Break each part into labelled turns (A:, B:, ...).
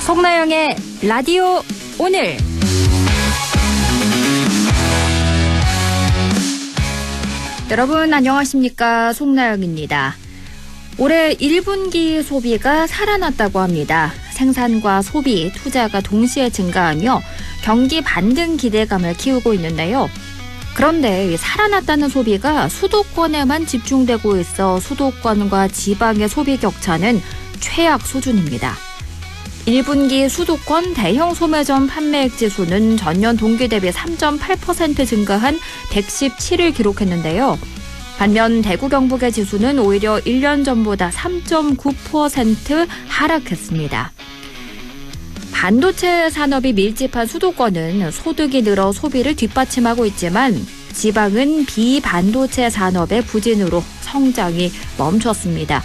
A: 송나영의 라디오 오늘. 여러분 안녕하십니까? 송나영입니다. 올해 1분기 소비가 살아났다고 합니다. 생산과 소비, 투자가 동시에 증가하며 경기 반등 기대감을 키우고 있는데요. 그런데 살아났다는 소비가 수도권에만 집중되고 있어 수도권과 지방의 소비 격차는 최악 수준입니다. 1분기 수도권 대형 소매점 판매액 지수는 전년 동기 대비 3.8% 증가한 117을 기록했는데요. 반면 대구 경북의 지수는 오히려 1년 전보다 3.9% 하락했습니다. 반도체 산업이 밀집한 수도권은 소득이 늘어 소비를 뒷받침하고 있지만 지방은 비반도체 산업의 부진으로 성장이 멈췄습니다.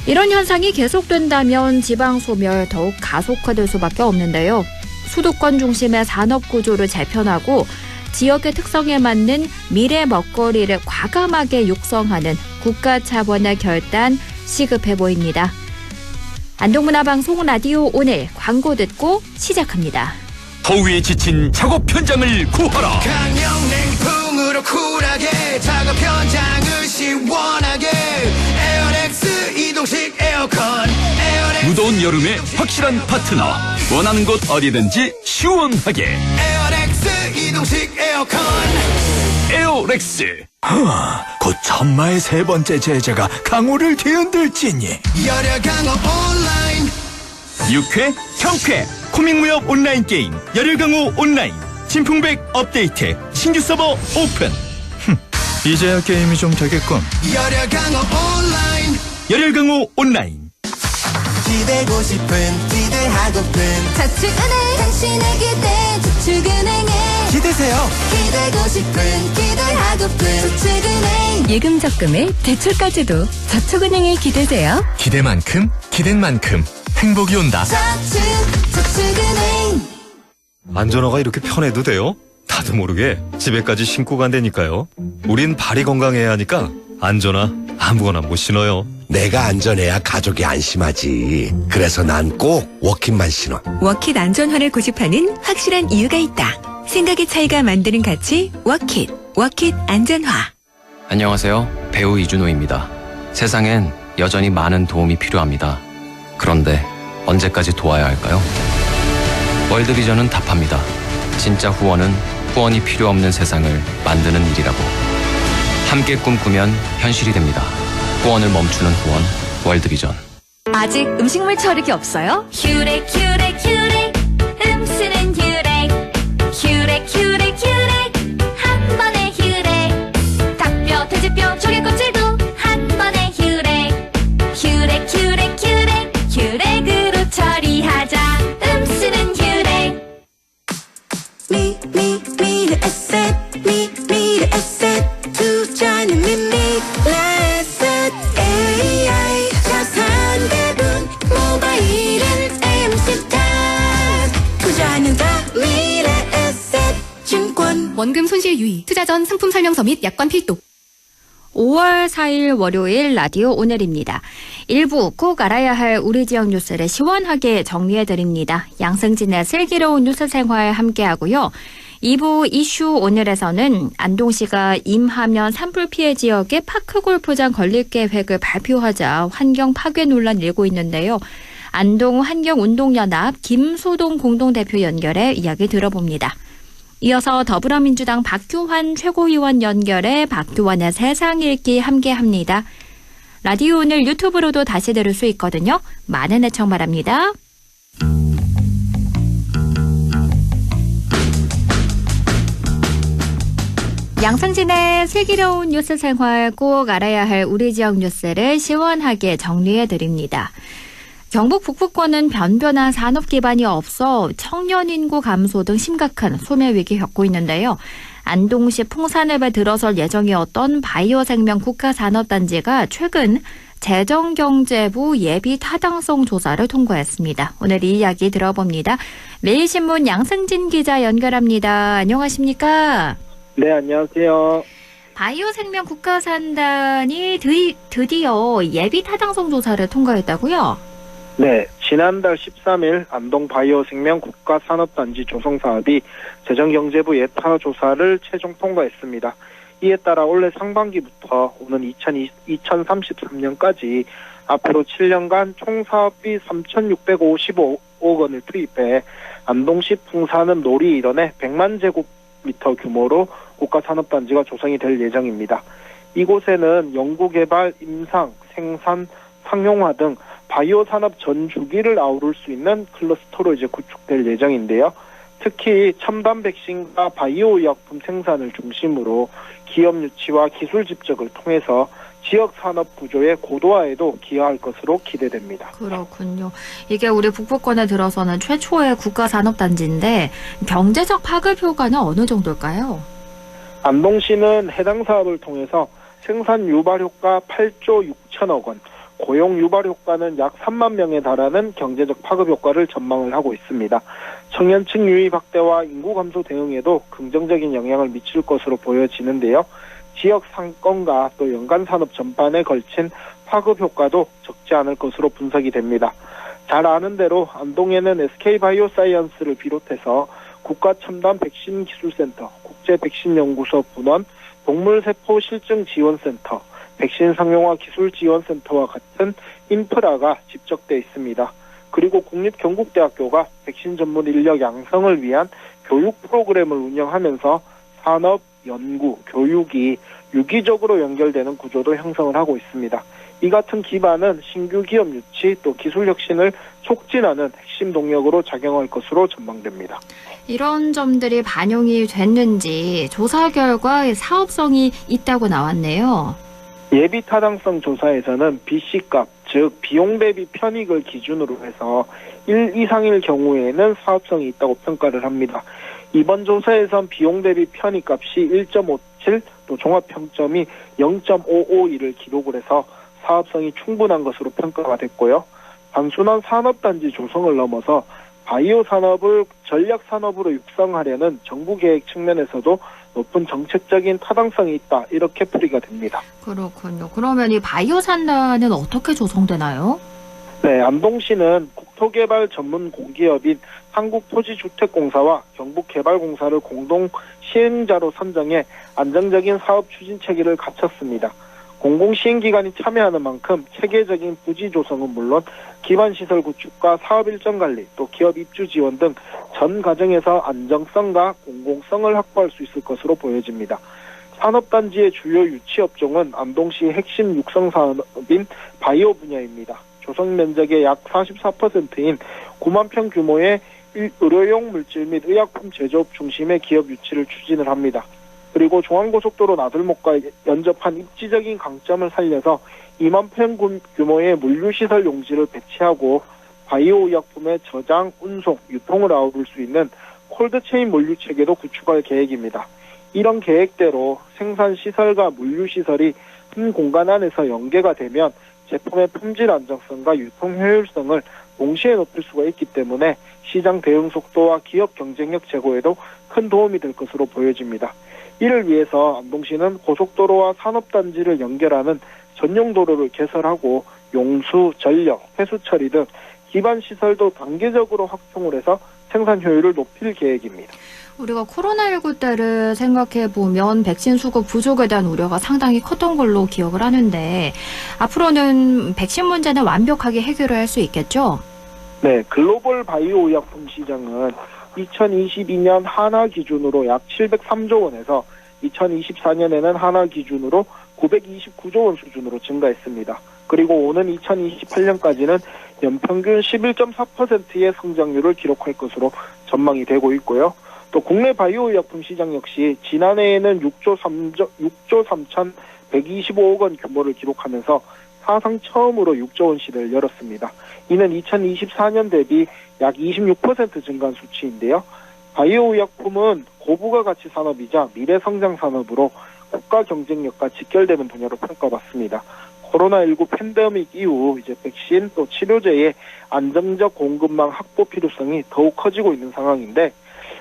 A: 이런 현상이 계속된다면 지방 소멸 더욱 가속화될 수밖에 없는데요. 수도권 중심의 산업 구조를 재편하고 지역의 특성에 맞는 미래 먹거리를 과감하게 육성하는 국가 차원의 결단 시급해 보입니다. 안동문화방송 라디오 오늘 광고 듣고 시작합니다.
B: 더위에 지친 작업 현장을 구하라.
C: 강력냉풍으로 쿨하게 작업 현장을 시원하게 에어렉스 이동식 에어컨
B: 무더운 여름에 확실한 파트너. 원하는 곳 어디든지 시원하게
C: 에어렉스 이동식 에어컨
B: 에어렉스.
D: 곧 천마의 세 번째 제자가 강호를 뒤흔들지니.
C: 열혈 강호 온라인
B: 6회 경쾌 코믹무협 온라인 게임 열혈강호 온라인 진풍백 업데이트 신규 서버 오픈.
D: 이제야 게임이 좀 되겠군.
C: 열혈 강호 온라인
B: 열혈강호 온라인.
C: 기대고 싶은 기대하고픈
E: 저축은행 당신의 기대 저축은행에
C: 기대세요
E: 기대고 싶은 기대하고픈 저축은행
A: 예금 적금에 대출까지도 저축은행에 기대세요.
D: 기대만큼 기댄 만큼 행복이 온다.
E: 저축은행.
F: 안전화가 이렇게 편해도 돼요? 나도 모르게 집에까지 신고 간다니까요. 우린 발이 건강해야 하니까 안전화 아무거나 못 신어요.
G: 내가 안전해야 가족이 안심하지. 그래서 난 꼭 워킷만 신어.
H: 워킷 안전화를 고집하는 확실한 이유가 있다. 생각의 차이가 만드는 가치 워킷. 워킷 안전화.
I: 안녕하세요. 배우 이준호입니다. 세상엔 여전히 많은 도움이 필요합니다. 그런데 언제까지 도와야 할까요? 월드비전은 답합니다. 진짜 후원은 후원이 필요 없는 세상을 만드는 일이라고. 함께 꿈꾸면 현실이 됩니다. 후원을 멈추는 후원, 월드비전.
A: 아직 음식물 처리기 없어요?
E: 휴렉 휴렉 휴렉 음쓰는 휴렉 휴렉 휴렉 휴렉 한 번에 휴렉 닭뼈 돼지뼈 조개껍질도 한 번에 휴렉 휴렉 휴렉 휴렉 휴렉으로 처리하자 음쓰는 휴렉
H: 미르 에셋 미르 에셋 투자는 미르 에셋 AI 자산 배분 모바일은 MC타 투자는 다 미르 에셋 증권.
J: 원금 손실 유의 투자 전 상품 설명서 및 약관 필독.
A: 5월 4일 월요일 라디오 오늘입니다. 1부 꼭 알아야 할 우리 지역 뉴스를 시원하게 정리해드립니다. 양승진의 슬기로운 뉴스 생활 함께하고요. 2부 이슈 오늘에서는 안동시가 임하면 산불 피해 지역에 파크골프장 건립 계획을 발표하자 환경 파괴 논란 일고 있는데요. 안동 환경운동연합 김소동 공동대표 연결해 이야기 들어봅니다. 이어서 더불어민주당 박규환 최고위원 연결해 박규환의 세상 읽기 함께합니다. 라디오 오늘 유튜브로도 다시 들을 수 있거든요. 많은 애청 바랍니다. 양승진의 슬기로운 뉴스 생활 꼭 알아야 할 우리 지역 뉴스를 시원하게 정리해드립니다. 경북 북부권은 변변한 산업 기반이 없어 청년 인구 감소 등 심각한 소멸 위기 겪고 있는데요. 안동시 풍산읍에 들어설 예정이었던 바이오생명 국가산업단지가 최근 재정경제부 예비 타당성 조사를 통과했습니다. 오늘 이 이야기 들어봅니다. 매일신문 양승진 기자 연결합니다. 안녕하십니까?
K: 네, 안녕하세요.
A: 바이오 생명 국가산단이 드디어 예비 타당성 조사를 통과했다고요?
K: 네, 지난달 13일 안동 바이오 생명 국가산업단지 조성 사업이 재정경제부 예타 조사를 최종 통과했습니다. 이에 따라 올해 상반기부터 오는 2033년까지 앞으로 7년간 총 사업비 3,655억 원을 투입해 안동시 풍산읍 놀이 일원에 100만 제곱미터 규모로 국가산업단지가 조성이 될 예정입니다. 이곳에는 연구개발, 임상, 생산, 상용화 등 바이오 산업 전 주기를 아우를 수 있는 클러스터로 구축될 예정인데요. 특히 첨단 백신과 바이오 의약품 생산을 중심으로 기업 유치와 기술 집적을 통해서 지역 산업 구조의 고도화에도 기여할 것으로 기대됩니다.
A: 그렇군요. 이게 우리 북부권에 들어서는 최초의 국가산업단지인데 경제적 파급 효과는 어느 정도일까요?
K: 안동시는 해당 사업을 통해서 생산 유발 효과 8조 6천억 원, 고용 유발 효과는 약 3만 명에 달하는 경제적 파급 효과를 전망을 하고 있습니다. 청년층 유입 확대와 인구 감소 대응에도 긍정적인 영향을 미칠 것으로 보여지는데요. 지역 상권과 또 연간 산업 전반에 걸친 파급 효과도 적지 않을 것으로 분석이 됩니다. 잘 아는 대로 안동에는 SK바이오사이언스를 비롯해서 국가첨단백신기술센터, 국제백신연구소 분원, 동물세포실증지원센터, 백신 상용화 기술지원센터와 같은 인프라가 집적돼 있습니다. 그리고 국립경북대학교가 백신 전문 인력 양성을 위한 교육 프로그램을 운영하면서 산업, 연구, 교육이 유기적으로 연결되는 구조도 형성을 하고 있습니다. 이 같은 기반은 신규 기업 유치 또 기술 혁신을 촉진하는 핵심 동력으로 작용할 것으로 전망됩니다.
A: 이런 점들이 반영이 됐는지 조사 결과 사업성이 있다고 나왔네요.
K: 예비 타당성 조사에서는 BC값, 즉 비용 대비 편익을 기준으로 해서 1 이상일 경우에는 사업성이 있다고 평가를 합니다. 이번 조사에선 비용 대비 편익값이 1.57, 또 종합평점이 0.551을 기록을 해서 사업성이 충분한 것으로 평가가 됐고요. 단순한 산업단지 조성을 넘어서 바이오 산업을 전략 산업으로 육성하려는 정부 계획 측면에서도 높은 정책적인 타당성이 있다, 이렇게 풀이가 됩니다.
A: 그렇군요. 그러면 이 바이오 산단은 어떻게 조성되나요?
K: 네, 안동시는 국토개발 전문 공기업인 한국토지주택공사와 경북개발공사를 공동 시행자로 선정해 안정적인 사업 추진 체계를 갖췄습니다. 공공시행기관이 참여하는 만큼 체계적인 부지 조성은 물론 기반시설 구축과 사업 일정 관리, 또 기업 입주 지원 등 전 과정에서 안정성과 공공성을 확보할 수 있을 것으로 보여집니다. 산업단지의 주요 유치 업종은 안동시 핵심 육성 산업인 바이오 분야입니다. 조성 면적의 약 44%인 9만 평 규모의 의료용 물질 및 의약품 제조업 중심의 기업 유치를 추진을 합니다. 그리고 중앙고속도로 나들목과 연접한 입지적인 강점을 살려서 2만 평 규모의 물류시설 용지를 배치하고 바이오 의약품의 저장, 운송, 유통을 아우를 수 있는 콜드체인 물류체계도 구축할 계획입니다. 이런 계획대로 생산시설과 물류시설이 한 공간 안에서 연계가 되면 제품의 품질 안정성과 유통 효율성을 동시에 높일 수가 있기 때문에 시장 대응 속도와 기업 경쟁력 제고에도 큰 도움이 될 것으로 보여집니다. 이를 위해서 안동시는 고속도로와 산업단지를 연결하는 전용 도로를 개설하고 용수, 전력, 해수 처리 등 기반 시설도 단계적으로 확충을 해서 생산 효율을 높일 계획입니다.
A: 우리가 코로나19 때를 생각해보면 백신 수급 부족에 대한 우려가 상당히 컸던 걸로 기억을 하는데 앞으로는 백신 문제는 완벽하게 해결을 할 수 있겠죠?
K: 네, 글로벌 바이오 의약품 시장은 2022년 한화 기준으로 약 703조 원에서 2024년에는 한화 기준으로 929조 원 수준으로 증가했습니다. 그리고 오는 2028년까지는 연평균 11.4%의 성장률을 기록할 것으로 전망이 되고 있고요. 또 국내 바이오 의약품 시장 역시 지난해에는 6조 3,125억 원 규모를 기록하면서 사상 처음으로 6조 원 시대를 열었습니다. 이는 2024년 대비 약 26% 증가한 수치인데요. 바이오 의약품은 고부가가치 산업이자 미래 성장 산업으로 국가 경쟁력과 직결되는 분야로 평가받습니다. 코로나19 팬데믹 이후 백신 또 치료제의 안정적 공급망 확보 필요성이 더욱 커지고 있는 상황인데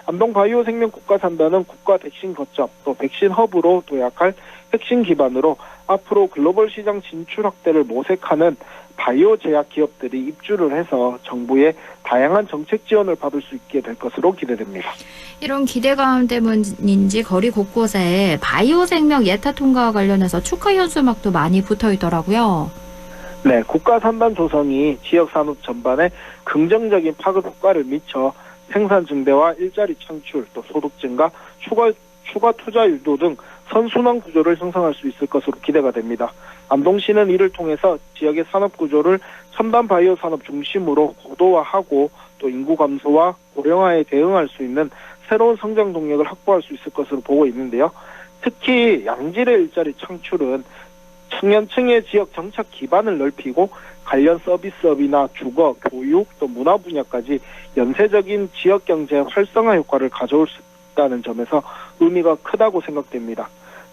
K: 안동 바이오생명 국가산단은 국가 백신 거점 또 백신 허브로 도약할 핵심 기반으로 앞으로 글로벌 시장 진출 확대를 모색하는 바이오 제약 기업들이 입주를 해서 정부의 다양한 정책 지원을 받을 수 있게 될 것으로 기대됩니다.
A: 이런 기대감 때문인지 거리 곳곳에 바이오 생명 예타 통과와 관련해서 축하 현수막도 많이 붙어 있더라고요.
K: 네, 국가산단 조성이 지역 산업 전반에 긍정적인 파급 효과를 미쳐 생산 증대와 일자리 창출, 또 소득 증가, 추가 투자 유도 등 선순환 구조를 형성할 수 있을 것으로 기대가 됩니다. 안동시는 이를 통해서 지역의 산업 구조를 첨단 바이오 산업 중심으로 고도화하고 또 인구 감소와 고령화에 대응할 수 있는 새로운 성장 동력을 확보할 수 있을 것으로 보고 있는데요. 특히 양질의 일자리 창출은 청년층의 지역 정착 기반을 넓히고 관련 서비스업이나 주거, 교육, 또 문화 분야까지 연쇄적인 지역 경제 활성화 효과를 가져올 수 있다는 점에서 의미가 크다고 생각됩니다.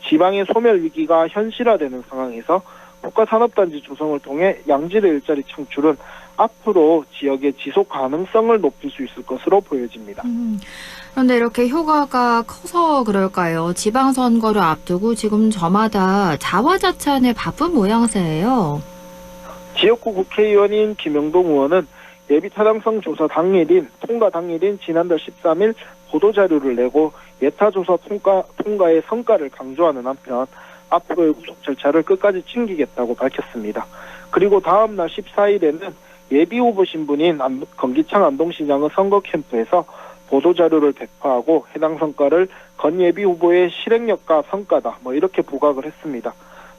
K: 지방의 소멸 위기가 현실화되는 상황에서 국가산업단지 조성을 통해 양질의 일자리 창출은 앞으로 지역의 지속 가능성을 높일 수 있을 것으로 보여집니다.
A: 그런데 이렇게 효과가 커서 그럴까요? 지방선거를 앞두고 지금 저마다 자화자찬에 바쁜 모양새예요.
K: 지역구 국회의원인 김영동 의원은 예비 타당성 조사 당일인 통과 당일인 지난달 13일 보도자료를 내고 예타조사 통과의 성과를 강조하는 한편 앞으로의 후속 절차를 끝까지 챙기겠다고 밝혔습니다. 그리고 다음 날 14일에는 예비후보 신분인 건기창 안동시장의 선거 캠프에서 보도자료를 배포하고 해당 성과를 건 예비후보의 실행력과 성과다 이렇게 부각을 했습니다.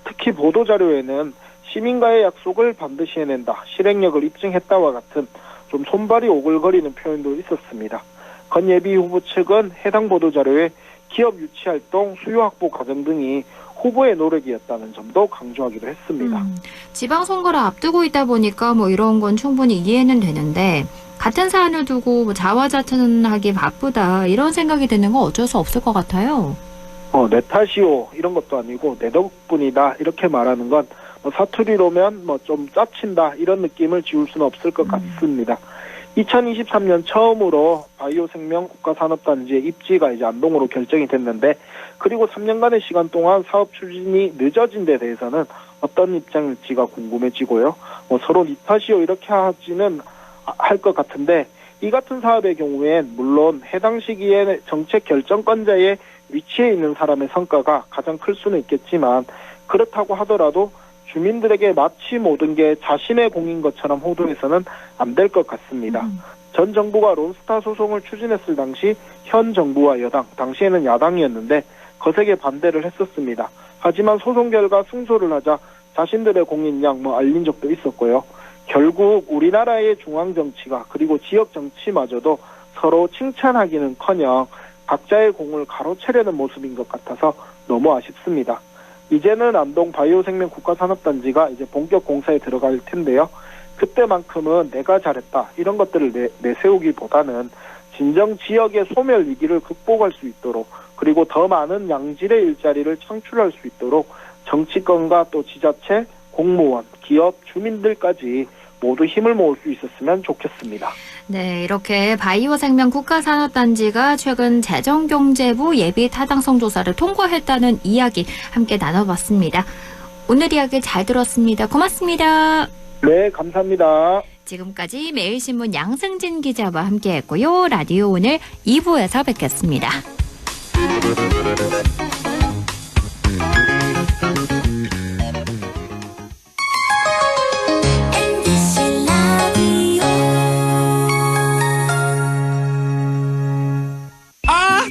K: 특히 보도자료에는 시민과의 약속을 반드시 해낸다, 실행력을 입증했다와 같은 좀 손발이 오글거리는 표현도 있었습니다. 건 예비후보 측은 해당 보도자료에 기업 유치활동, 수요 확보 과정 등이 후보의 노력이었다는 점도 강조하기도 했습니다.
A: 지방선거를 앞두고 있다 보니까 이런 건 충분히 이해는 되는데 같은 사안을 두고 자화자찬하기 바쁘다 이런 생각이 드는 건 어쩔 수 없을 것 같아요.
K: 내 탓이오 이런 것도 아니고 내 덕분이다 이렇게 말하는 건 사투리로면 좀 짜친다 이런 느낌을 지울 수는 없을 것 같습니다. 2023년 처음으로 바이오생명 국가산업단지의 입지가 이제 안동으로 결정이 됐는데 그리고 3년간의 시간 동안 사업 추진이 늦어진 데 대해서는 어떤 입장일지가 궁금해지고요. 서로 니 탓이요 이렇게 하지는 할 것 같은데 이 같은 사업의 경우엔 물론 해당 시기에 정책 결정권자의 위치에 있는 사람의 성과가 가장 클 수는 있겠지만 그렇다고 하더라도 주민들에게 마치 모든 게 자신의 공인 것처럼 호도해서는 안 될 것 같습니다. 전 정부가 론스타 소송을 추진했을 당시 현 정부와 여당, 당시에는 야당이었는데 거세게 반대를 했었습니다. 하지만 소송 결과 승소를 하자 자신들의 공인량 알린 적도 있었고요. 결국 우리나라의 중앙정치가 그리고 지역정치마저도 서로 칭찬하기는커녕 각자의 공을 가로채려는 모습인 것 같아서 너무 아쉽습니다. 이제는 안동 바이오생명 국가산업단지가 이제 본격 공사에 들어갈 텐데요. 그때만큼은 내가 잘했다 이런 것들을 내세우기보다는 진정 지역의 소멸 위기를 극복할 수 있도록 그리고 더 많은 양질의 일자리를 창출할 수 있도록 정치권과 또 지자체, 공무원, 기업, 주민들까지 모두 힘을 모을 수 있었으면 좋겠습니다.
A: 네, 이렇게 바이오생명 국가산업단지가 최근 재정경제부 예비 타당성 조사를 통과했다는 이야기 함께 나눠봤습니다. 오늘 이야기 잘 들었습니다. 고맙습니다.
K: 네, 감사합니다.
A: 지금까지 매일신문 양승진 기자와 함께했고요. 라디오 오늘 2부에서 뵙겠습니다.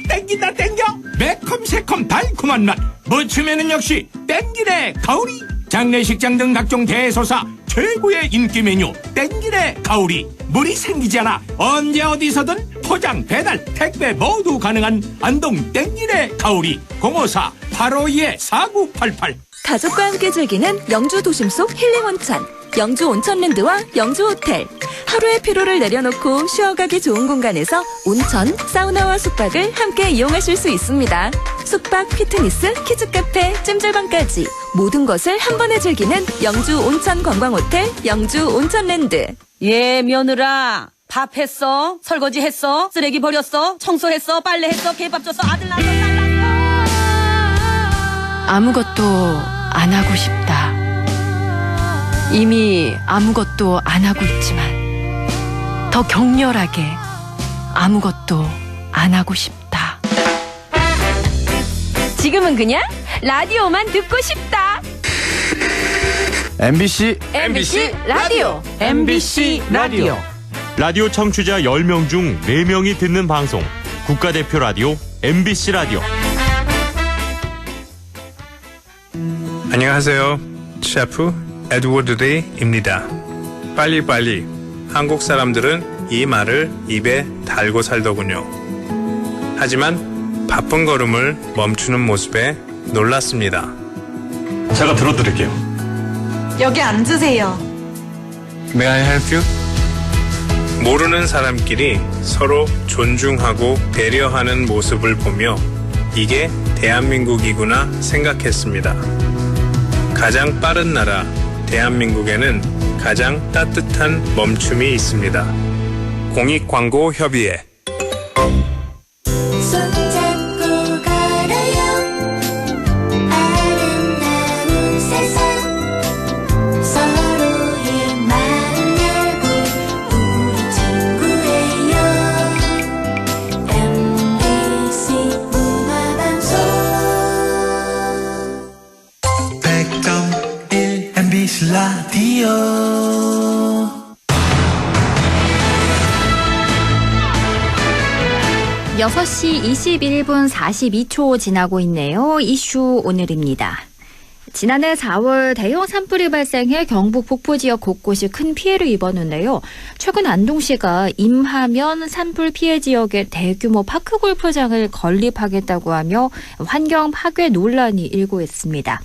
L: 땡긴다 땡겨 매콤새콤 달콤한 맛 무침에는 역시 땡기네 가오리 장례식장 등 각종 대소사 최고의 인기 메뉴 땡기네 가오리 물이 생기지 않아 언제 어디서든 포장 배달 택배 모두 가능한 안동 땡기네 가오리 054-852-4988
H: 가족과 함께 즐기는 영주 도심 속 힐링 온천 영주 온천랜드와 영주 호텔 하루의 피로를 내려놓고 쉬어가기 좋은 공간에서 온천, 사우나와 숙박을 함께 이용하실 수 있습니다. 숙박, 피트니스, 키즈카페, 찜질방까지 모든 것을 한 번에 즐기는 영주 온천 관광호텔 영주 온천랜드.
M: 예, 며느라. 밥 했어? 설거지 했어? 쓰레기 버렸어? 청소했어? 빨래했어? 개밥 줬어? 아들 낳았어? 딸 낳았어?
N: 아무것도 안 하고 싶다. 이미 아무것도 안 하고 있지만 더 격렬하게 아무것도 안 하고 싶다.
H: 지금은 그냥 라디오만 듣고 싶다.
D: MBC
H: 라디오.
D: MBC 라디오.
O: 라디오 청취자 10명 중 4명이 듣는 방송 국가대표 라디오 MBC 라디오.
P: 안녕하세요. 셰프 에드워드 레이입니다. 빨리빨리. 한국 사람들은 이 말을 입에 달고 살더군요. 하지만 바쁜 걸음을 멈추는 모습에 놀랐습니다.
O: 제가 들어드릴게요.
Q: 여기 앉으세요.
P: May I help you? 모르는 사람끼리 서로 존중하고 배려하는 모습을 보며 이게 대한민국이구나 생각했습니다. 가장 빠른 나라 대한민국에는 가장 따뜻한 멈춤이 있습니다. 공익광고협의회.
E: 손잡고 걸어요. 아름다운 세상. 서로의 마음 열고 우리 친구예요. MBC 문화방송
C: 100.1 MBC 라디오.
A: 6시 21분 42초 지나고 있네요. 이슈 오늘입니다. 지난해 4월 대형 산불이 발생해 경북 북부 지역 곳곳이 큰 피해를 입었는데요. 최근 안동시가 임하면 산불 피해 지역에 대규모 파크 골프장을 건립하겠다고 하며 환경 파괴 논란이 일고 있습니다.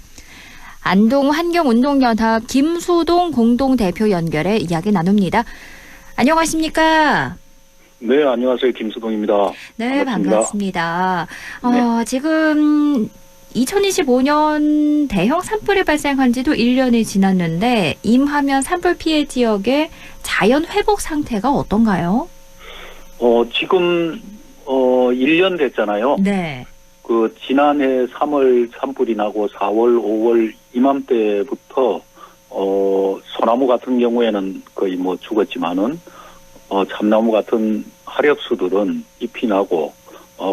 A: 안동 환경운동연합 김소동 공동대표 연결해 이야기 나눕니다. 안녕하십니까?
R: 네, 안녕하세요. 김수동입니다.
A: 네, 반갑습니다. 지금 2025년 대형 산불이 발생한 지도 1년이 지났는데 임하면 산불 피해 지역의 자연 회복 상태가 어떤가요?
R: 지금 1년 됐잖아요.
A: 네.
R: 그 지난해 3월 산불이 나고 4월, 5월 이맘때부터 소나무 같은 경우에는 거의 뭐 죽었지만은 참나무 같은 하렵수들은 잎이 나고,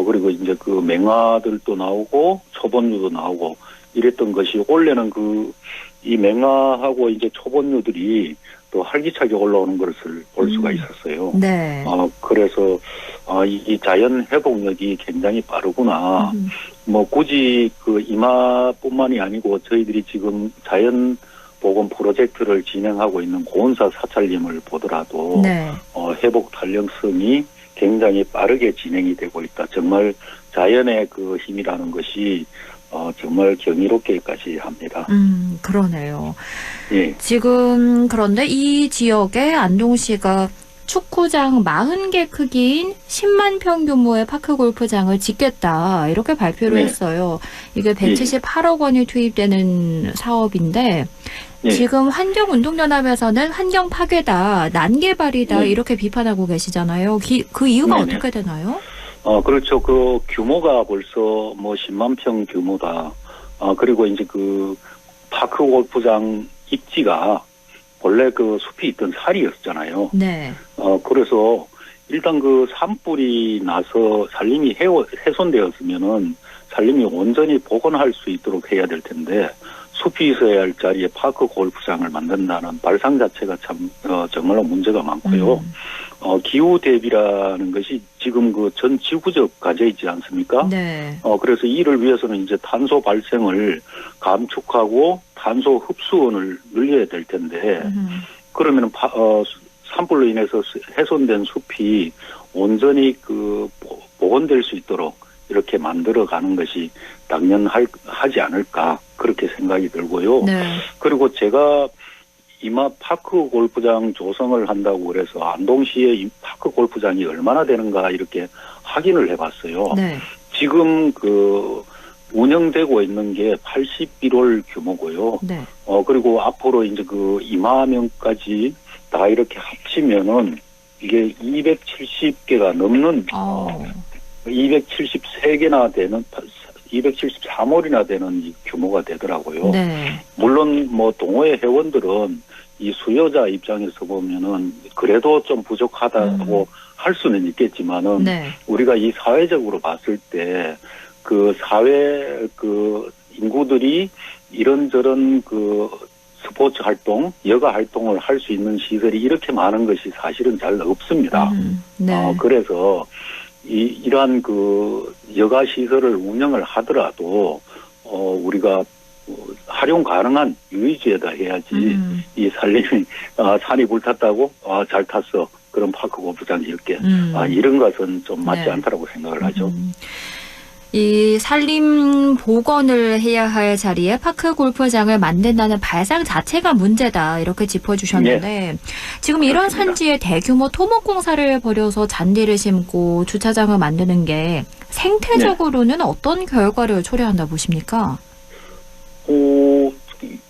R: 그리고 이제 그 맹화들도 나오고, 초본류도 나오고, 이랬던 것이, 올해는 이 맹화하고 이제 초본류들이 또 활기차게 올라오는 것을 볼 수가 있었어요.
A: 네.
R: 그래서, 이 자연 회복력이 굉장히 빠르구나. 뭐, 굳이 임하뿐만이 아니고, 저희들이 지금 자연 보건 프로젝트를 진행하고 있는 고은사 사찰림을 보더라도
A: 네.
R: 회복 탄력성이 굉장히 빠르게 진행이 되고 있다. 정말 자연의 그 힘이라는 것이 정말 경이롭게까지 합니다.
A: 그러네요.
R: 예.
A: 지금 그런데 이 지역에 안동시가 축구장 40개 크기인 10만 평 규모의 파크 골프장을 짓겠다 이렇게 발표를
R: 네.
A: 했어요. 이게 178억 원이 투입되는 사업인데
R: 네.
A: 지금 환경운동연합에서는 환경 파괴다, 난개발이다
R: 네.
A: 이렇게 비판하고 계시잖아요. 그 이유가
R: 네네.
A: 어떻게 되나요?
R: 그렇죠. 그 규모가 벌써 뭐 10만 평 규모다. 그리고 이제 그 파크 골프장 입지가 원래 그 숲이 있던 살이었잖아요.
A: 네.
R: 그래서 일단 그 산불이 나서 산림이 훼손되었으면은 산림이 온전히 복원할 수 있도록 해야 될 텐데 숲이 있어야 할 자리에 파크 골프장을 만든다는 발상 자체가 참 정말로 문제가 많고요. 기후 대비라는 것이 지금 그 전 지구적 과제 있지 않습니까?
A: 네.
R: 그래서 이를 위해서는 이제 탄소 발생을 감축하고 탄소 흡수원을 늘려야 될 텐데 그러면은 산불로 인해서 훼손된 숲이 온전히 그 복원될 수 있도록 이렇게 만들어가는 것이 당연하지 않을까 그렇게 생각이 들고요.
A: 네.
R: 그리고 제가 이마 파크 골프장 조성을 한다고 그래서 안동시의 이 파크 골프장이 얼마나 되는가 이렇게 확인을 해봤어요.
A: 네.
R: 지금 그 운영되고 있는 게 81홀 규모고요.
A: 네.
R: 그리고 앞으로 이제 그 임하면까지 다 이렇게 합치면은 이게 270개가 넘는 273개나 되는 273홀이나 되는 이 규모가 되더라고요.
A: 네.
R: 물론 뭐 동호회 회원들은 이 수요자 입장에서 보면은 그래도 좀 부족하다고 할 수는 있겠지만은
A: 네.
R: 우리가 이 사회적으로 봤을 때 그 사회 그 인구들이 이런저런 그 스포츠 활동, 여가 활동을 할 수 있는 시설이 이렇게 많은 것이 사실은 잘 없습니다.
A: 네.
R: 그래서 이러한 그 여가 시설을 운영을 하더라도 우리가 활용 가능한 유의지에다 해야지 이 산림이 산이 불탔다고 잘 탔어 그런 파크 골프장이 이렇게 이런 것은 좀 맞지
A: 네.
R: 않다라고 생각을 하죠.
A: 이 산림 복원을 해야 할 자리에 파크 골프장을 만든다는 발상 자체가 문제다 이렇게 짚어주셨는데 지금 이런 산지에 대규모 토목공사를 벌여서 잔디를 심고 주차장을 만드는 게 생태적으로는 어떤 결과를 초래한다 보십니까?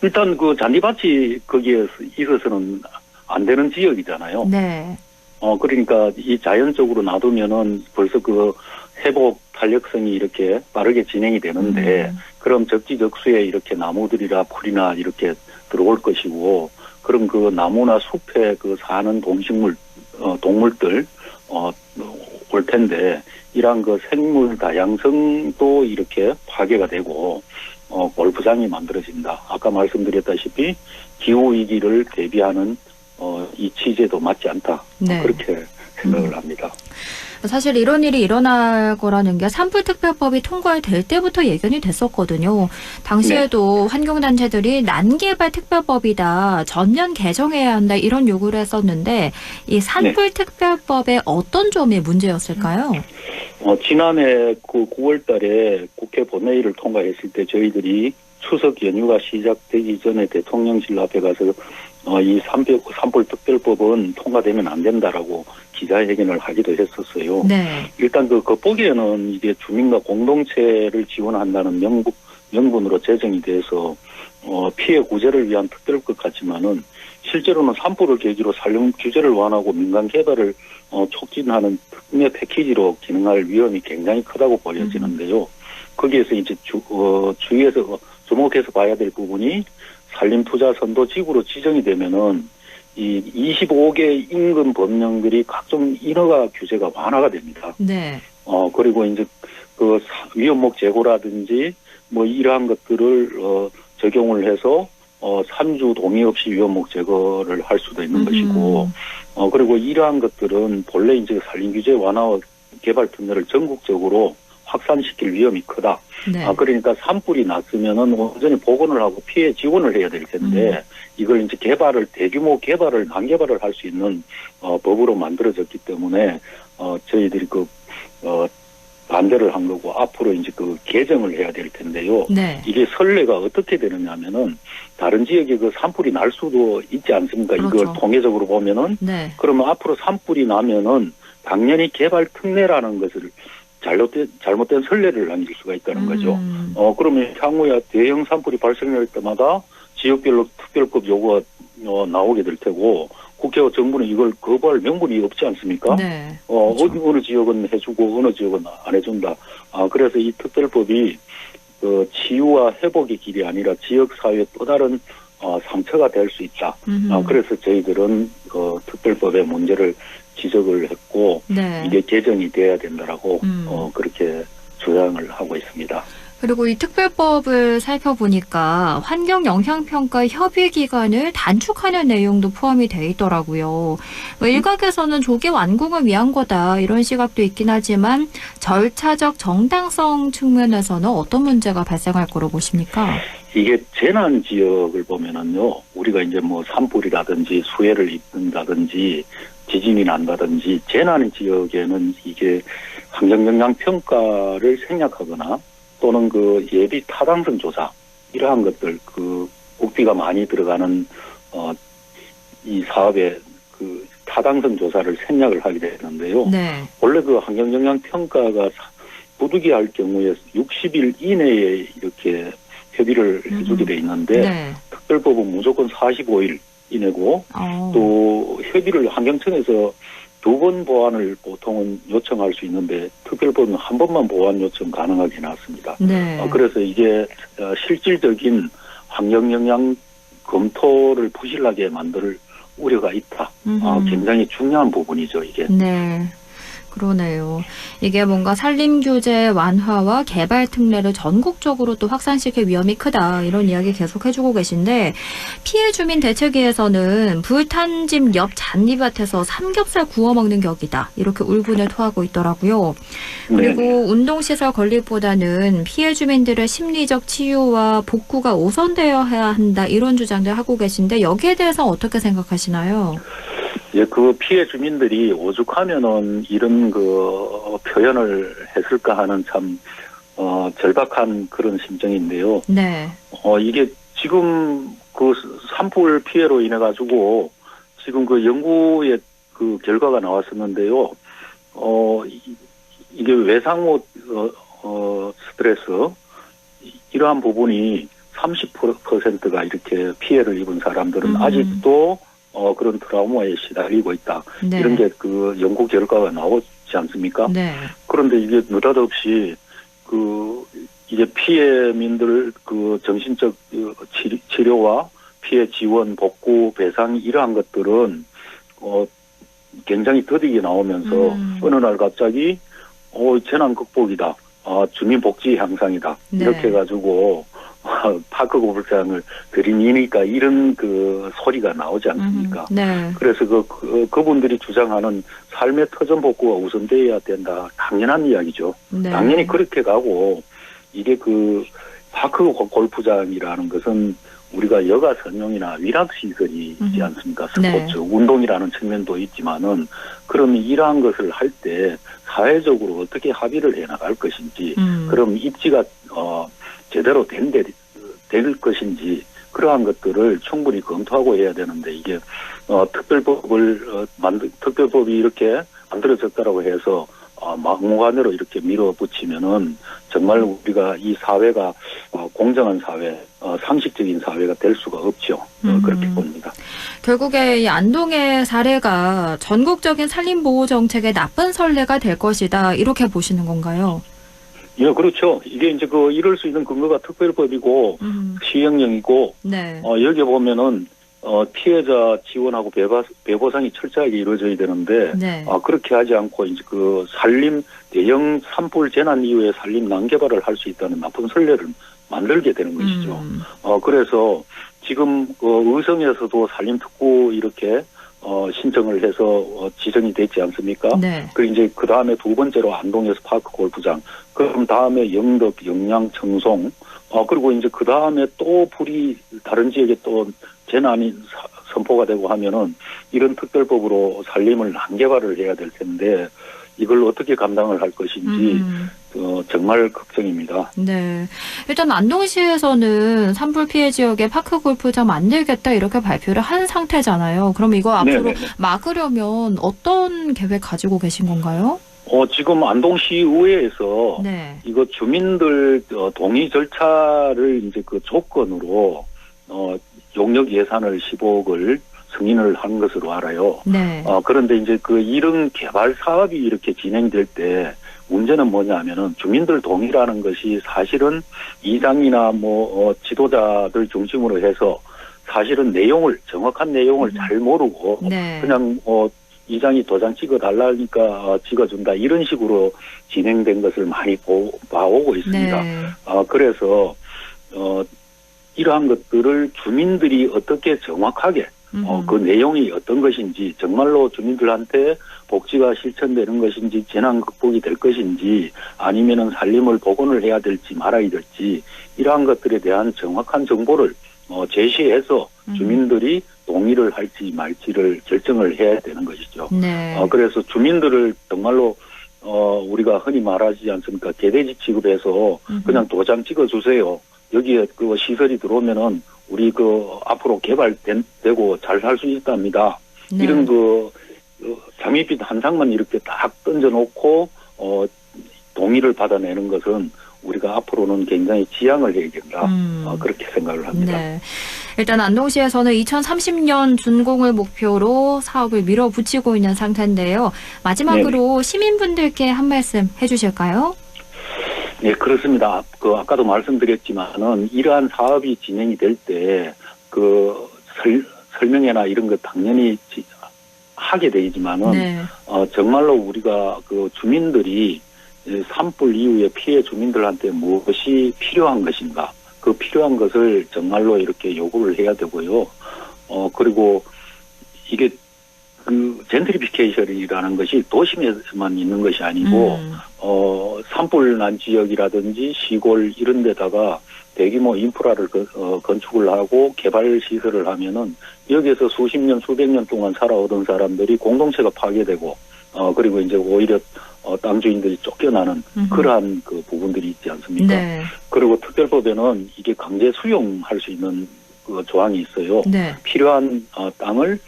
R: 일단 그 잔디밭이 거기에 있어서는 안 되는 지역이잖아요.
A: 네.
R: 그러니까 이 자연적으로 놔두면은 벌써 그 회복 탄력성이 이렇게 빠르게 진행이 되는데 그럼 적지적수에 이렇게 나무들이나 풀이나 이렇게 들어올 것이고 그럼 그 나무나 숲에 그 사는 동식물 동물들 올 텐데 이러한 그 생물 다양성도 이렇게 파괴가 되고 골프장이 만들어진다. 아까 말씀드렸다시피 기후 위기를 대비하는 이 취재도 맞지 않다.
A: 네.
R: 그렇게 생각을 합니다.
A: 사실 이런 일이 일어날 거라는 게 산불특별법이 통과될 때부터 예견이 됐었거든요. 당시에도 환경단체들이 난개발 특별법이다. 전면 개정해야 한다. 이런 요구를 했었는데 이 산불특별법의 어떤 점이 문제였을까요?
R: 지난해 그 9월 달에 국회 본회의를 통과했을 때 저희들이 추석 연휴가 시작되기 전에 대통령실 앞에 가서 이 산불특별법은 통과되면 안 된다라고 기자회견을 하기도 했었어요.
A: 네.
R: 일단 그 겉보기에는 이게 주민과 공동체를 지원한다는 명분으로 제정이 돼서 피해 구제를 위한 특별법 같지만은 실제로는 산불을 계기로 산림 규제를 완화하고 민간 개발을 촉진하는 특례 패키지로 기능할 위험이 굉장히 크다고 보여지는데요. 거기에서 이제 주위에서 주목해서 봐야 될 부분이 산림투자선도 지구로 지정이 되면은 이 25개 인근 법령들이 각종 인허가 규제가 완화가 됩니다.
A: 네.
R: 그리고 이제 그 위험목 제고라든지 뭐 이러한 것들을 적용을 해서 산주 동의 없이 위험목 제거를 할 수도 있는 것이고 그리고 이러한 것들은 본래 이제 산림 규제 완화와 개발 특례를 전국적으로 확산시킬 위험이 크다.
A: 네.
R: 그러니까 산불이 났으면은 온전히 복원을 하고 피해 지원을 해야 될 텐데 이걸 이제 대규모 개발을 난개발을 할 수 있는 법으로 만들어졌기 때문에 저희들이 반대를 한 거고 앞으로 이제 개정을 해야 될 텐데요.
A: 네. 이게
R: 선례가 어떻게 되느냐면은 다른 지역에 산불이 날 수도 있지 않습니까?
A: 그렇죠.
R: 이걸 통계적으로 보면은 그러면 앞으로 산불이 나면은 당연히 개발 특례라는 것을 잘못된 선례를 남길 수가 있다는 거죠. 그러면 향후에 대형 산불이 발생할 때마다 지역별로 특별법 요구가 나오게 될 테고 국회와 정부는 이걸 거부할 명분이 없지 않습니까?
A: 네.
R: 그렇죠. 어느 지역은 해주고 어느 지역은 안 해준다. 그래서 이 특별법이 치유와 회복의 길이 아니라 지역사회의 또 다른 상처가 될 수 있다. 그래서 저희들은 특별법의 문제를 지적을 했고 이게 개정이 돼야 된다라고 그렇게 주장을 하고 있습니다.
A: 그리고 이 특별법을 살펴보니까 환경영향평가 협의기간을 단축하는 내용도 포함이 돼 있더라고요. 일각에서는 조기 완공을 위한 거다 이런 시각도 있긴 하지만 절차적 정당성 측면에서는 어떤 문제가 발생할 거로 보십니까?
R: 이게 재난 지역을 보면은요, 우리가 이제 뭐 산불이라든지 수해를 입는다든지 지진이 난다든지 재난 지역에는 이게 환경영향평가를 생략하거나 또는 예비 타당성 조사 이러한 것들 국비가 많이 들어가는 이 사업의 타당성 조사를 생략을 하게 되는데요.
A: 네.
R: 원래 환경영향평가가 부득이할 경우에 60일 이내에 이렇게 협의를 해주게 돼 있는데 특별법은 무조건 45일 이내고 또 협의를 환경청에서 2번 보완을 보통은 요청할 수 있는데 특별법은 한 번만 보완 요청 가능하게 해놨습니다.
A: 네.
R: 그래서 이게 실질적인 환경 영향 검토를 부실하게 만들 우려가 있다. 굉장히 중요한 부분이죠, 이게.
A: 네. 그러네요. 이게 뭔가 산림 규제 완화와 개발 특례를 전국적으로 또 확산시킬 위험이 크다. 이런 이야기 계속 해주고 계신데 피해 주민 대책위에서는 불탄 집 옆 잔디밭에서 삼겹살 구워 먹는 격이다. 이렇게 울분을 토하고 있더라고요. 그리고 운동시설 건립보다는 피해 주민들의 심리적 치유와 복구가 우선되어야 한다. 이런 주장들 하고 계신데 여기에 대해서 어떻게 생각하시나요?
R: 예, 그 피해 주민들이 오죽하면은 이런 그 표현을 했을까 하는 참 절박한 그런 심정인데요.
A: 네.
R: 이게 지금 그 산불 피해로 인해 가지고 지금 그 연구의 그 결과가 나왔었는데요. 이게 외상후 스트레스 이러한 부분이 30%가 이렇게 피해를 입은 사람들은 아직도 그런 트라우마에 시달리고 있다.
A: 네.
R: 이런 게 그 연구 결과가 나오지 않습니까?
A: 네.
R: 그런데 이게 느닷없이 이게 피해민들 그 정신적 치료와 피해 지원, 복구, 배상 이러한 것들은 굉장히 더디게 나오면서 어느 날 갑자기 재난 극복이다. 주민복지 향상이다.
A: 네.
R: 이렇게 해가지고 파크 골프장을 들이미니까 이런 그 소리가 나오지 않습니까?
A: 네.
R: 그래서 그분들이 주장하는 삶의 터전 복구가 우선돼야 된다. 당연한 이야기죠.
A: 네.
R: 당연히 그렇게 가고 이게 그 파크 골프장이라는 것은 우리가 여가 선용이나 위락 시설이 있지 않습니까? 스포츠,
A: 네.
R: 운동이라는 측면도 있지만은 그럼 이러한 것을 할 때 사회적으로 어떻게 합의를 해 나갈 것인지, 그럼 입지가 제대로 될 것인지 그러한 것들을 충분히 검토하고 해야 되는데 이게 특별법이 이렇게 만들어졌다라고 해서 막무가내로 이렇게 밀어붙이면은 정말 우리가 이 사회가 공정한 사회, 상식적인 사회가 될 수가 없죠. 그렇게 봅니다.
A: 결국에 이 안동의 사례가 전국적인 산림보호 정책의 나쁜 선례가 될 것이다. 이렇게 보시는 건가요?
R: 예, 그렇죠. 이게 이제 이럴 수 있는 근거가 특별법이고 시행령이고
A: 네.
R: 여기 보면은 피해자 지원하고 배보상이 철저하게 이루어져야 되는데
A: 네.
R: 그렇게 하지 않고 이제 그 대형 산불 재난 이후에 산림 난개발을 할 수 있다는 나쁜 선례를 만들게 되는 것이죠. 그래서 지금 의성에서도 산림특구 이렇게 신청을 해서 지정이 됐지 않습니까?
A: 네.
R: 그리고 이제 그 다음에 두 번째로 안동에서 파크 골프장, 그럼 다음에 영덕, 영양, 청송, 그리고 이제 그 다음에 또 불이 다른 지역에 또 재난이 선포가 되고 하면은 이런 특별법으로 산림을 난개발을 해야 될 텐데 이걸 어떻게 감당을 할 것인지 정말 걱정입니다.
A: 네. 일단 안동시에서는 산불 피해 지역에 파크 골프장 만들겠다 이렇게 발표를 한 상태잖아요. 그럼 이거 앞으로
R: 네네네.
A: 막으려면 어떤 계획 가지고 계신 건가요?
R: 지금 안동시의회에서
A: 네.
R: 이거 주민들 동의 절차를 이제 그 조건으로 용역 예산을 15억을 승인을 한 것으로 알아요.
A: 네.
R: 그런데 이제 이런 개발 사업이 이렇게 진행될 때 문제는 뭐냐면은 주민들 동의라는 것이 사실은 이장이나 지도자들 중심으로 해서 사실은 정확한 내용을 잘 모르고
A: 네.
R: 그냥 이장이 도장 찍어달라니까 찍어준다 이런 식으로 진행된 것을 많이 봐오고 있습니다.
A: 네.
R: 그래서 이러한 것들을 주민들이 어떻게 정확하게 그 내용이 어떤 것인지 정말로 주민들한테 복지가 실천되는 것인지 재난 극복이 될 것인지 아니면은 산림을 복원을 해야 될지 말아야 될지 이러한 것들에 대한 정확한 정보를 제시해서 주민들이 동의를 할지 말지를 결정을 해야 되는 것이죠.
A: 네.
R: 그래서 주민들을 정말로 우리가 흔히 말하지 않습니까? 개돼지 취급해서 그냥 도장 찍어주세요. 여기에 시설이 들어오면은 우리 앞으로 개발되고 잘 살 수 있답니다.
A: 네.
R: 이런 장밋빛 한 상만 이렇게 딱 던져놓고 동의를 받아내는 것은 우리가 앞으로는 굉장히 지양을 해야 된다. 그렇게 생각을 합니다.
A: 네. 일단 안동시에서는 2030년 준공을 목표로 사업을 밀어붙이고 있는 상태인데요. 마지막으로 시민분들께 한 말씀 해주실까요?
R: 네, 그렇습니다. 아까도 말씀드렸지만은 이러한 사업이 진행이 될 때 설명회나 이런 거 당연히 하게 되지만은 정말로 우리가 주민들이 산불 이후에 피해 주민들한테 무엇이 필요한 것인가, 그 필요한 것을 정말로 이렇게 요구를 해야 되고요. 그리고 이게 젠트리피케이션이라는 것이 도심에만 있는 것이 아니고 산불 난 지역이라든지 시골 이런 데다가 대규모 인프라를 건축을 하고 개발 시설을 하면은 여기에서 수십 년, 수백 년 동안 살아오던 사람들이 공동체가 파괴되고 그리고 이제 오히려 땅 주인들이 쫓겨나는 그러한 부분들이 있지 않습니까? 네. 그리고 특별법에는 이게 강제 수용할 수 있는 조항이 있어요. 네. 필요한 땅을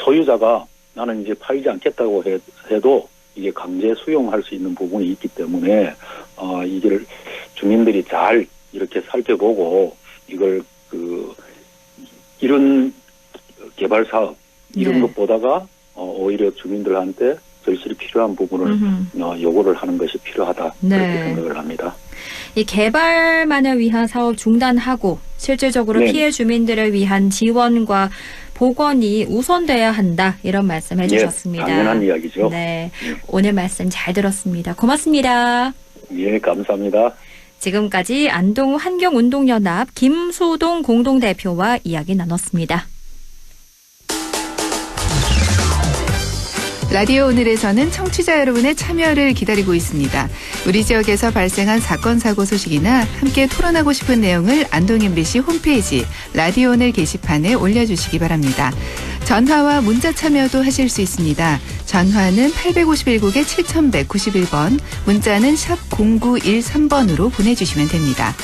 R: 소유자가 나는 이제 팔지 않겠다고 해도 이게 강제 수용할 수 있는 부분이 있기 때문에 이걸 주민들이 잘 이렇게 살펴보고 이걸 이런 개발 사업 이런 것보다가 오히려 주민들한테 절실히 필요한 부분을 요구를 하는 것이 필요하다 그렇게 생각을 합니다.
A: 이 개발만을 위한 사업 중단하고 실질적으로 피해 주민들을 위한 지원과 복원이 우선돼야 한다 이런 말씀 해주셨습니다.
R: 당연한 이야기죠.
A: 네, 오늘 말씀 잘 들었습니다. 고맙습니다.
R: 예, 감사합니다.
A: 지금까지 안동 환경운동연합 김소동 공동대표와 이야기 나눴습니다.
S: 라디오 오늘에서는 청취자 여러분의 참여를 기다리고 있습니다. 우리 지역에서 발생한 사건 사고 소식이나 함께 토론하고 싶은 내용을 안동 MBC 홈페이지 라디오 오늘 게시판에 올려주시기 바랍니다. 전화와 문자 참여도 하실 수 있습니다. 전화는 851국에 7191번, 문자는 샵 0913번으로 보내주시면 됩니다.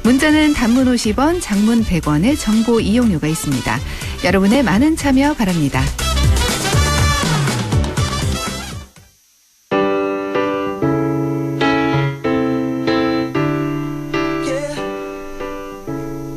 S: 문자는 단문 50원, 장문 100원의 정보 이용료가 있습니다. 여러분의 많은 참여 바랍니다.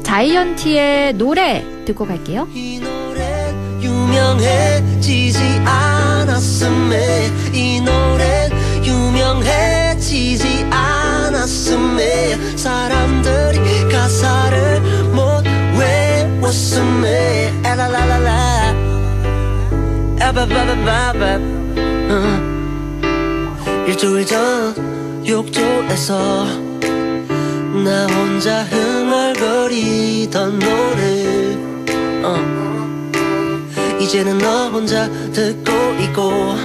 A: 자이언티의 노래 듣고 갈게요.
T: 이 노래 유명해지지 않았음에 이 노래 유명해지지 않았음에 사람들이 가사를 못 외웠음에 에라라라라 에바바바바바 일주일 전 욕조에서 나 혼자 흥얼거리던 노래 이제는 너 혼자 듣고 있고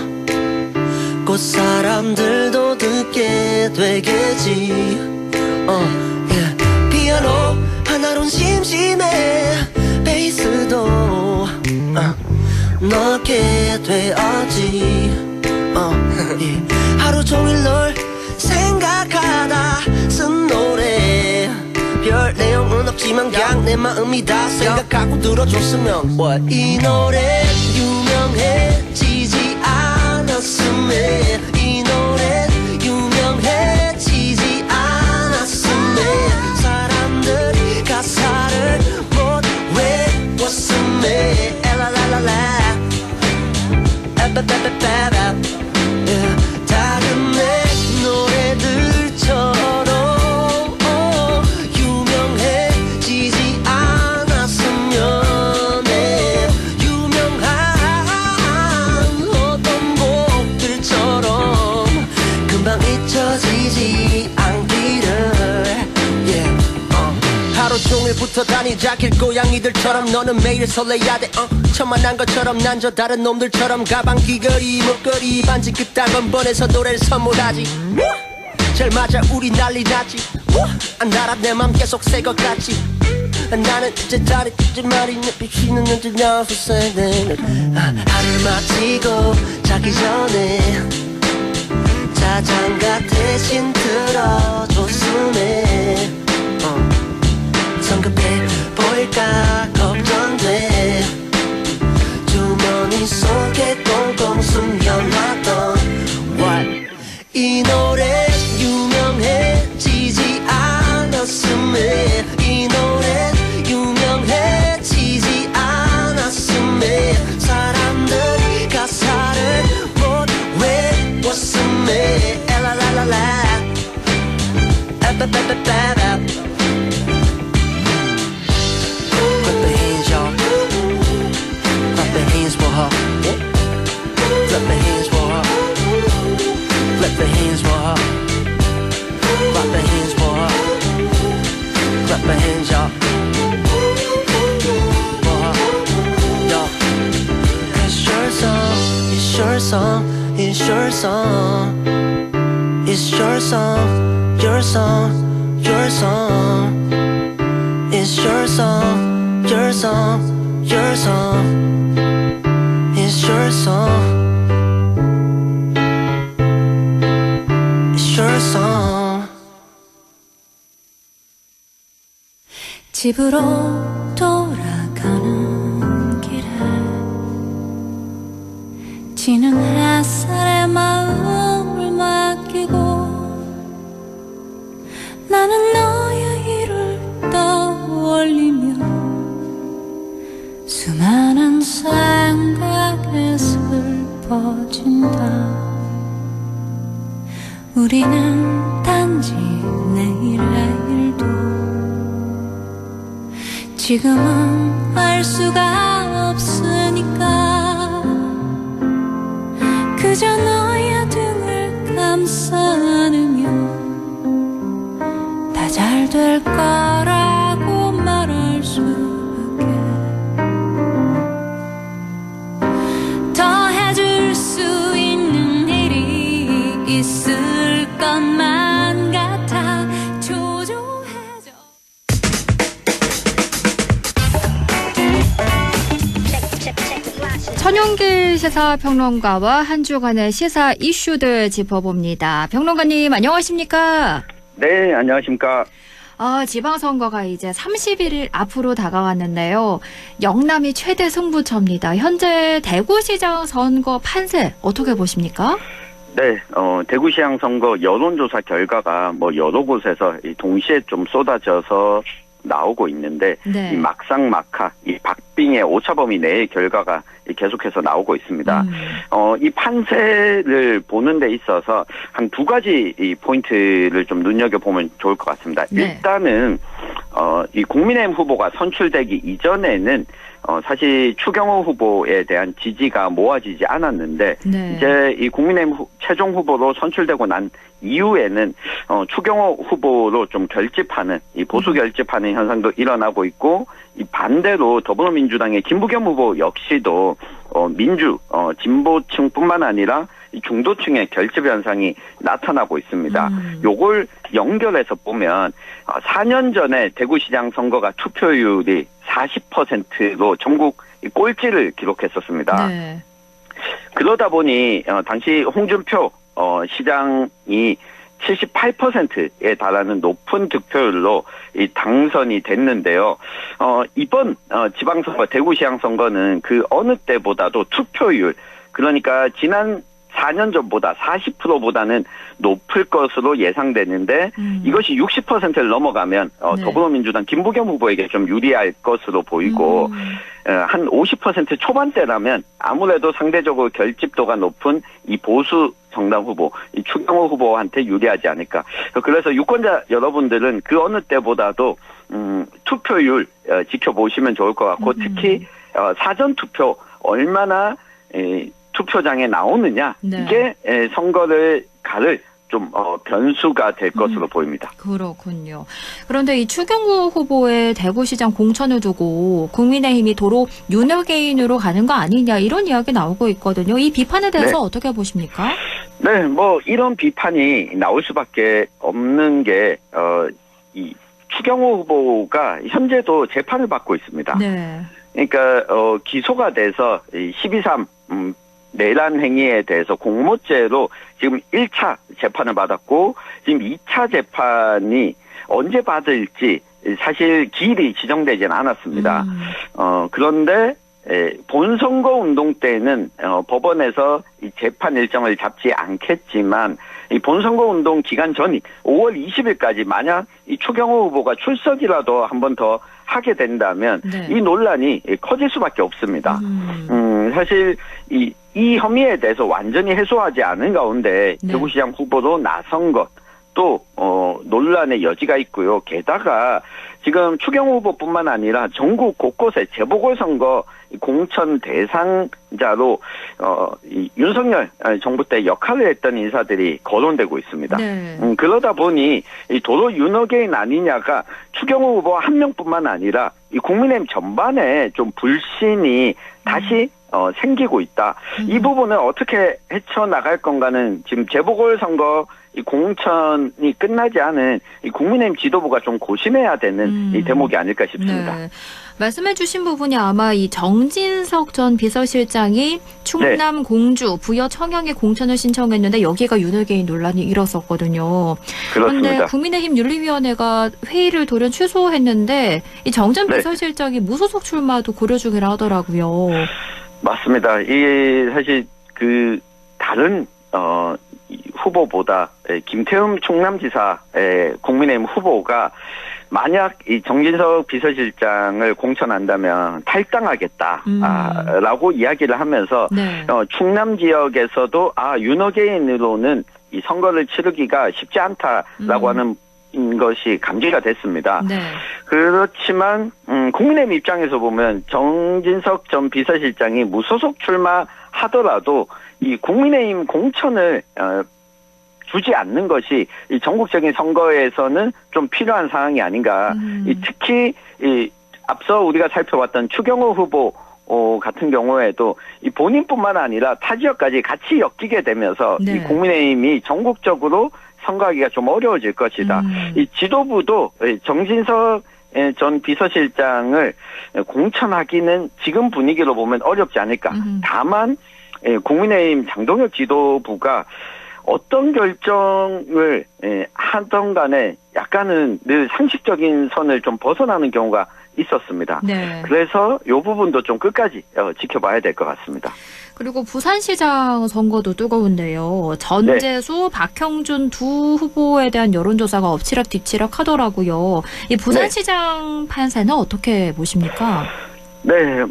T: 곧 사람들도 듣게 되겠지 피아노 하나론 심심해 베이스도 넣게 되었지 하루 종일 널 생각하다 쓴 노래 별 내용은 없지만 그냥 내 마음이 다 생각하고 들어줬으면 이 노래 유명해지지 않았음에 이 노래 유명해지지 않았음에 사람들이 가사를 못 외웠음에 엘라라라라 에바바바바바 다른 내 노래들처럼 유명해지지 않았으면 해 유명한 어떤 곡들처럼 금방 잊혀지지 않기를 하루 종일 붙어 다니자 길고양이들처럼 너는 매일 설레야 돼 천만한 것처럼 난 저 다른 놈들처럼 가방 귀걸이 목걸이 반지 그딴 번에서 노래를 선물하지 잘 맞아 우리 난리 났지 나라 내 맘 계속 새 것 같지 나는 이제 잘했지 말이 내 비치는 눈치 나와서 새네 하루를 마치고 자기 전에 자장가 대신 들어줬으네 성급해 보일까 걱정돼 주머니 속에 꽁꽁 숨겨놨던 이 노래 유명해지지 않았음에 이 노래 유명해 clap your hands, y'all. Yo, it's your song, it's your song, it's your song. It's your song, your song, your song. It's your song, your song, your song. It's your song. It's your song.
E: 집으로 돌아가는 길에 지는 햇살에 마음을 맡기고 나는 너의 일을 떠올리며 수많은 생각에 슬퍼진다. 우리는 단지 내일의 일도 지금은 알 수가 없으니까 그저 너의 등을 감싸 안으며 다 잘 될 거라고 말할 수밖에 더 해줄 수 있는 일이 있을 것만 같아 초조해져.
A: 천용길 시사평론가와 한 주간의 시사 이슈들 짚어봅니다. 평론가님 안녕하십니까?
U: 네, 안녕하십니까?
A: 지방선거가 이제 31일 앞으로 다가왔는데요. 영남이 최대 승부처입니다. 현재 대구시장 선거 판세 어떻게 보십니까?
U: 네, 대구시장 선거 여론조사 결과가 뭐 여러 곳에서 동시에 좀 쏟아져서 나오고 있는데
A: 네.
U: 이 막상막하 이 박빙의 오차범위 내의 결과가 계속해서 나오고 있습니다. 이 판세를 보는 데 있어서 한 두 가지 이 포인트를 좀 눈여겨보면 좋을 것 같습니다.
A: 네.
U: 일단은 이 국민의힘 후보가 선출되기 이전에는 사실 추경호 후보에 대한 지지가 모아지지 않았는데
A: 네.
U: 이제 이 국민의힘 최종 후보로 선출되고 난 이후에는 추경호 후보로 좀 결집하는 이 보수 결집하는 현상도 일어나고 있고 이 반대로 더불어민주당의 김부겸 후보 역시도 진보층뿐만 아니라 이 중도층의 결집 현상이 나타나고 있습니다. 요걸 연결해서 보면 4년 전에 대구시장 선거가 투표율이 40%로 전국 꼴찌를 기록했었습니다.
A: 네.
U: 그러다 보니 당시 홍준표 시장이 78%에 달하는 높은 득표율로 이 당선이 됐는데요. 이번 지방선거 대구시장 선거는 그 어느 때보다도 투표율 그러니까 지난 4년 전보다 40%보다는 높을 것으로 예상되는데 이것이 60%를 넘어가면
A: 네.
U: 더불어민주당 김부겸 후보에게 좀 유리할 것으로 보이고 한 50% 초반대라면 아무래도 상대적으로 결집도가 높은 이 보수 정당 후보, 이 추경호 후보한테 유리하지 않을까. 그래서 유권자 여러분들은 그 어느 때보다도 투표율 지켜보시면 좋을 것 같고 특히 사전투표 얼마나 투표장에 나오느냐
A: 네.
U: 이게 선거를 가를 좀 변수가 될 것으로 보입니다.
A: 그렇군요. 그런데 이 추경호 후보의 대구시장 공천을 두고 국민의힘이 도로 윤호개인으로 가는 거 아니냐 이런 이야기 나오고 있거든요. 이 비판에 대해서
U: 네.
A: 어떻게 보십니까?
U: 네, 뭐 이런 비판이 나올 수밖에 없는 게 이 추경호 후보가 현재도 재판을 받고 있습니다.
A: 네.
U: 그러니까 기소가 돼서 12.3 내란 행위에 대해서 공모죄로 지금 1차 재판을 받았고 지금 2차 재판이 언제 받을지 사실 기일이 지정되지는 않았습니다. 그런데 본선거 운동 때는 법원에서 이 재판 일정을 잡지 않겠지만 이 본선거 운동 기간 전인 5월 20일까지 만약 이 추경호 후보가 출석이라도 한 번 더 하게 된다면
A: 네.
U: 이 논란이 커질 수밖에 없습니다. 사실 이 혐의에 대해서 완전히 해소하지 않은 가운데
A: 네.
U: 대구시장 후보로 나선 것 또 논란의 여지가 있고요. 게다가 지금 추경호 후보뿐만 아니라 전국 곳곳에 재보궐선거 공천 대상자로 이 윤석열 정부 때 역할을 했던 인사들이 거론되고 있습니다.
A: 네.
U: 그러다 보니 이 도로 윤호개인 아니냐가 추경호 후보 한 명뿐만 아니라 이 국민의힘 전반에 좀 불신이 다시 생기고 있다. 이 부분을 어떻게 헤쳐나갈 건가는 지금 재보궐선거 이 공천이 끝나지 않은 이 국민의힘 지도부가 좀 고심해야 되는 이 대목이 아닐까 싶습니다.
A: 네. 말씀해 주신 부분이 아마 이 정진석 전 비서실장이 충남
U: 네.
A: 공주, 부여 청양에 공천을 신청했는데 여기가 윤호개인 논란이 일었었거든요.
U: 그렇습니다.
A: 그런데 국민의힘 윤리위원회가 회의를 돌연 취소했는데 이 정 전
U: 네.
A: 비서실장이 무소속 출마도 고려 중이라 하더라고요.
U: 맞습니다. 이게 사실 그 다른 후보보다 김태흠 충남지사의 국민의힘 후보가 만약 이 정진석 비서실장을 공천한다면 탈당하겠다라고 이야기를 하면서
A: 네.
U: 충남 지역에서도 윤호개인으로는 이 선거를 치르기가 쉽지 않다라고 하는 것이 감지가 됐습니다.
A: 네.
U: 그렇지만 국민의힘 입장에서 보면 정진석 전 비서실장이 무소속 출마하더라도 이 국민의힘 공천을 주지 않는 것이 이 전국적인 선거에서는 좀 필요한 상황이 아닌가. 특히 앞서 우리가 살펴봤던 추경호 후보 같은 경우에도 이 본인뿐만 아니라 타 지역까지 같이 엮이게 되면서
A: 네.
U: 이 국민의힘이 전국적으로 선거하기가 좀 어려워질 것이다. 이 지도부도 정진석 전 비서실장을 공천하기는 지금 분위기로 보면 어렵지 않을까. 다만 국민의힘 장동혁 지도부가 어떤 결정을 하던 간에 약간은 늘 상식적인 선을 좀 벗어나는 경우가 있었습니다.
A: 네.
U: 그래서 이 부분도 좀 끝까지 지켜봐야 될 것 같습니다.
A: 그리고 부산시장 선거도 뜨거운데요. 전재수, 박형준 두 후보에 대한 여론조사가 엎치락뒤치락 하더라고요. 이 부산시장 판세는 어떻게 보십니까?
U: 네,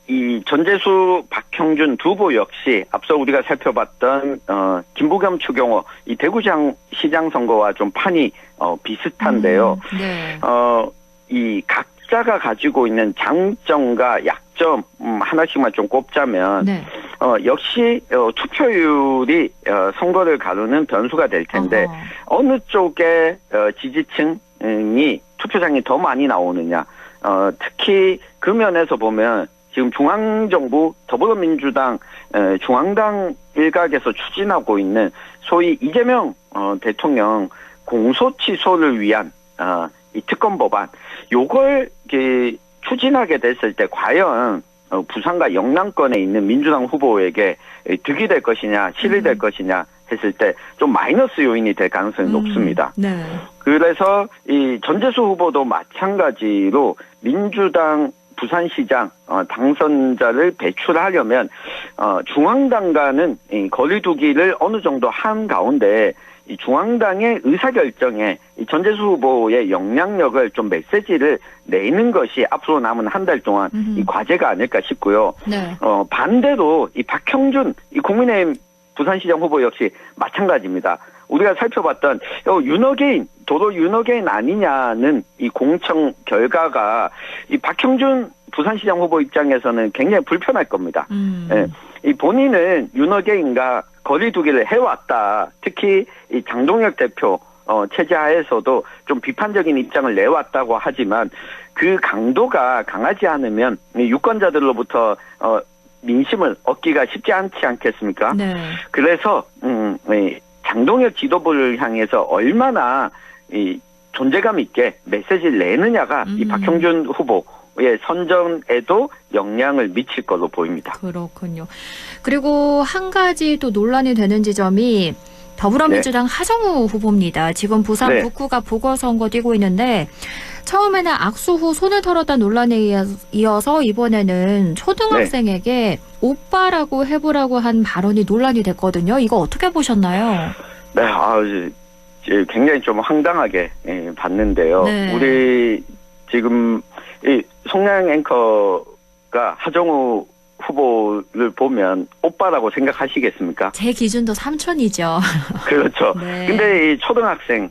U: 이 전재수, 박형준 두 후보 역시 앞서 우리가 살펴봤던 김부겸, 추경호 이 대구시장 선거와 좀 판이 비슷한데요.
A: 네.
U: 이 각자가 가지고 있는 장점과 약점 하나씩만 좀 꼽자면
A: 네.
U: 역시 투표율이 선거를 가르는 변수가 될 텐데 어느 쪽에 지지층이 투표장이 더 많이 나오느냐. 특히 그 면에서 보면 지금 중앙정부 더불어민주당 중앙당 일각에서 추진하고 있는 소위 이재명 대통령 공소취소를 위한 이 특검 법안 요걸 추진하게 됐을 때 과연 부산과 영남권에 있는 민주당 후보에게 득이 될 것이냐 실이 될 것이냐 했을 때 좀 마이너스 요인이 될 가능성이 높습니다.
A: 네.
U: 그래서 이 전재수 후보도 마찬가지로 민주당 부산시장 당선자를 배출하려면 중앙당과는 거리두기를 어느 정도 한 가운데 이 중앙당의 의사결정에 이 전재수 후보의 영향력을 좀 메시지를 내는 것이 앞으로 남은 한 달 동안 이 과제가 아닐까 싶고요.
A: 네.
U: 반대로 이 박형준 이 국민의힘 부산시장 후보 역시 마찬가지입니다. 우리가 살펴봤던 도로 윤호개인 아니냐는 이 공청 결과가 이 박형준 부산시장 후보 입장에서는 굉장히 불편할 겁니다. 예, 이 본인은 윤호개인과 거리두기를 해왔다. 특히 이 장동혁 대표 체제하에서도 좀 비판적인 입장을 내왔다고 하지만 그 강도가 강하지 않으면 유권자들로부터 민심을 얻기가 쉽지 않지 않겠습니까?
A: 네.
U: 그래서 장동혁 지도부를 향해서 얼마나 이 존재감 있게 메시지를 내느냐가 이 박형준 후보의 선정에도 영향을 미칠 걸로 보입니다.
A: 그렇군요. 그리고 한 가지 또 논란이 되는 지점이 더불어민주당 하정우 후보입니다. 지금 부산 북구가 보궐선거 뛰고 있는데 처음에는 악수 후 손을 털었다는 논란에 이어서 이번에는 초등학생에게 오빠라고 해보라고 한 발언이 논란이 됐거든요. 이거 어떻게 보셨나요?
U: 네, 굉장히 좀 황당하게 봤는데요.
A: 네.
U: 우리 지금 이 송량 앵커가 하정우 후보를 보면 오빠라고 생각하시겠습니까?
A: 제 기준도 삼촌이죠.
U: 그렇죠.
A: 네.
U: 근데 이 초등학생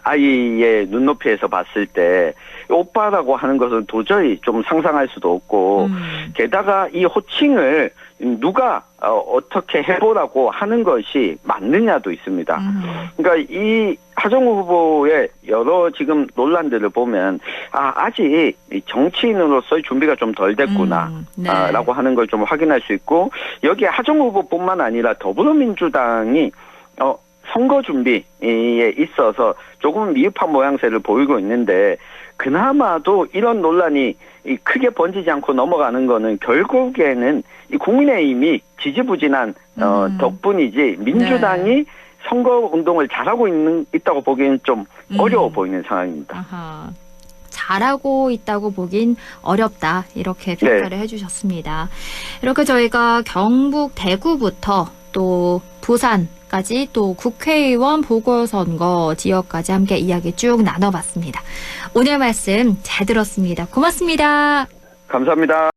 U: 아이의 눈높이에서 봤을 때 오빠라고 하는 것은 도저히 좀 상상할 수도 없고 게다가 이 호칭을 누가 어떻게 해보라고 하는 것이 맞느냐도 있습니다. 그러니까 이 하정우 후보의 여러 지금 논란들을 보면 아직 정치인으로서의 준비가 좀 덜 됐구나
A: 네.
U: 라고 하는 걸 좀 확인할 수 있고 여기에 하정우 후보뿐만 아니라 더불어민주당이 선거 준비에 있어서 조금 미흡한 모양새를 보이고 있는데 그나마도 이런 논란이 크게 번지지 않고 넘어가는 거는 결국에는 이 국민의힘이 지지부진한 덕분이지 민주당이 선거 운동을 잘하고 있다고 보기엔 좀 어려워 보이는 상황입니다.
A: 아하. 잘하고 있다고 보긴 어렵다. 이렇게 평가를 해주셨습니다. 이렇게 저희가 경북 대구부터 또 부산까지 또 국회의원 보궐선거 지역까지 함께 이야기 쭉 나눠봤습니다. 오늘 말씀 잘 들었습니다. 고맙습니다.
U: 감사합니다.